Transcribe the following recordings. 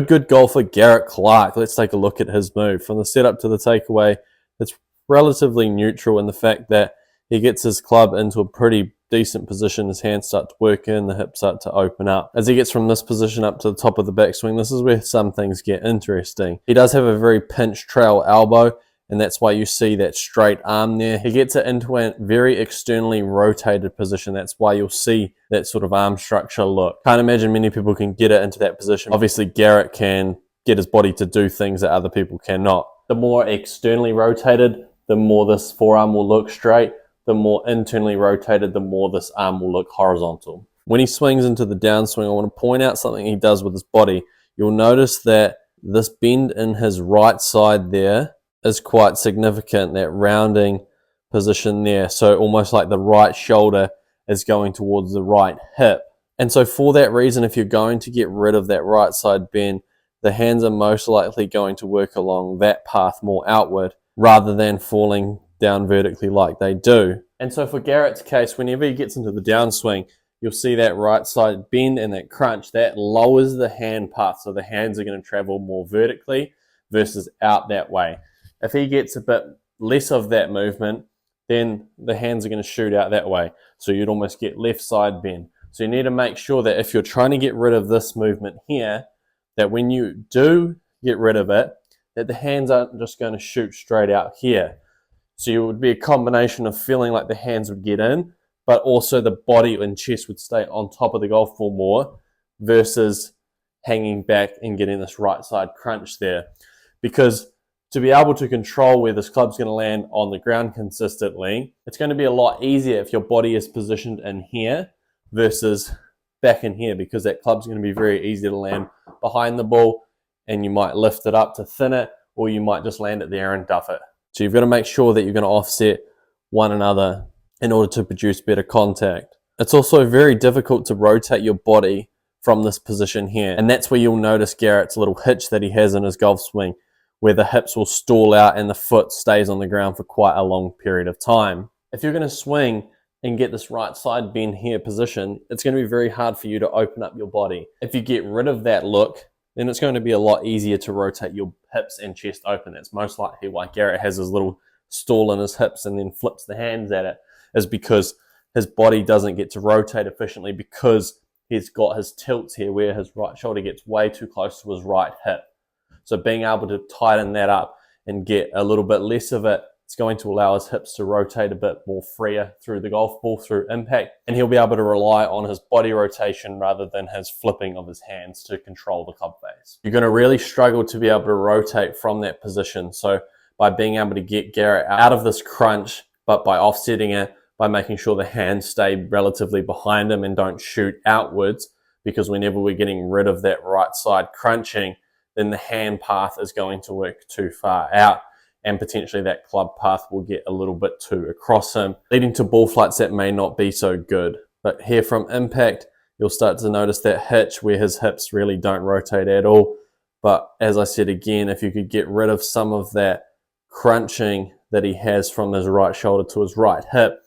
Good golfer Garrett. Let's take a look at his move. From the setup to the takeaway, it's relatively neutral in the fact that he gets his club into a pretty decent position. His hands start to work in, the hips start to open up. As he gets from this position up to the top of the backswing, this is where some things get interesting. He does have a very pinched trail elbow, and that's why you see that straight arm there. He gets it into a very externally rotated position. That's why you'll see that sort of arm structure look. Can't imagine many people can get it into that position. Obviously, Garrett can get his body to do things that other people cannot. The more externally rotated, the more this forearm will look straight. The more internally rotated, the more this arm will look horizontal. When he swings into the downswing, I want to point out something he does with his body. You'll notice that this bend in his right side there is quite significant, that rounding position there. So almost like the right shoulder is going towards the right hip. And so for that reason, if you're going to get rid of that right side bend, the hands are most likely going to work along that path more outward rather than falling down vertically like they do. And so for Garrett's case, whenever he gets into the downswing, you'll see that right side bend and that crunch, that lowers the hand path. So the hands are going to travel more vertically versus out that way. If he gets a bit less of that movement, then the hands are going to shoot out that way. So you'd almost get left side bend. So you need to make sure that if you're trying to get rid of this movement here, that when you do get rid of it, that the hands aren't just going to shoot straight out here. So it would be a combination of feeling like the hands would get in, but also the body and chest would stay on top of the golf ball more versus hanging back and getting this right side crunch there. Because to be able to control where this club's going to land on the ground consistently, it's going to be a lot easier if your body is positioned in here versus back in here, because that club's going to be very easy to land behind the ball, and you might lift it up to thin it, or you might just land it there and duff it. So you've got to make sure that you're going to offset one another in order to produce better contact. It's also very difficult to rotate your body from this position here, and that's where you'll notice Garrett's little hitch that he has in his golf swing, where the hips will stall out and the foot stays on the ground for quite a long period of time. If you're going to swing and get this right side bend here position, it's going to be very hard for you to open up your body. If you get rid of that look, then it's going to be a lot easier to rotate your hips and chest open. That's most likely why Garrett has his little stall in his hips and then flips the hands at it, is because his body doesn't get to rotate efficiently because he's got his tilts here where his right shoulder gets way too close to his right hip. So being able to tighten that up and get a little bit less of it, it's going to allow his hips to rotate a bit more freer through the golf ball, through impact, and he'll be able to rely on his body rotation rather than his flipping of his hands to control the club face. You're going to really struggle to be able to rotate from that position. So by being able to get Garrett out of this crunch, but by offsetting it, by making sure the hands stay relatively behind him and don't shoot outwards, because whenever we're getting rid of that right side crunching, then the hand path is going to work too far out, and potentially that club path will get a little bit too across him, leading to ball flights that may not be so good. But here from impact, you'll start to notice that hitch where his hips really don't rotate at all. But as I said again, if you could get rid of some of that crunching that he has from his right shoulder to his right hip,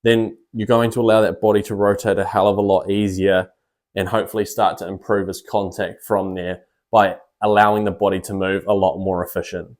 then you're going to allow that body to rotate a hell of a lot easier and hopefully start to improve his contact from there by allowing the body to move a lot more efficient.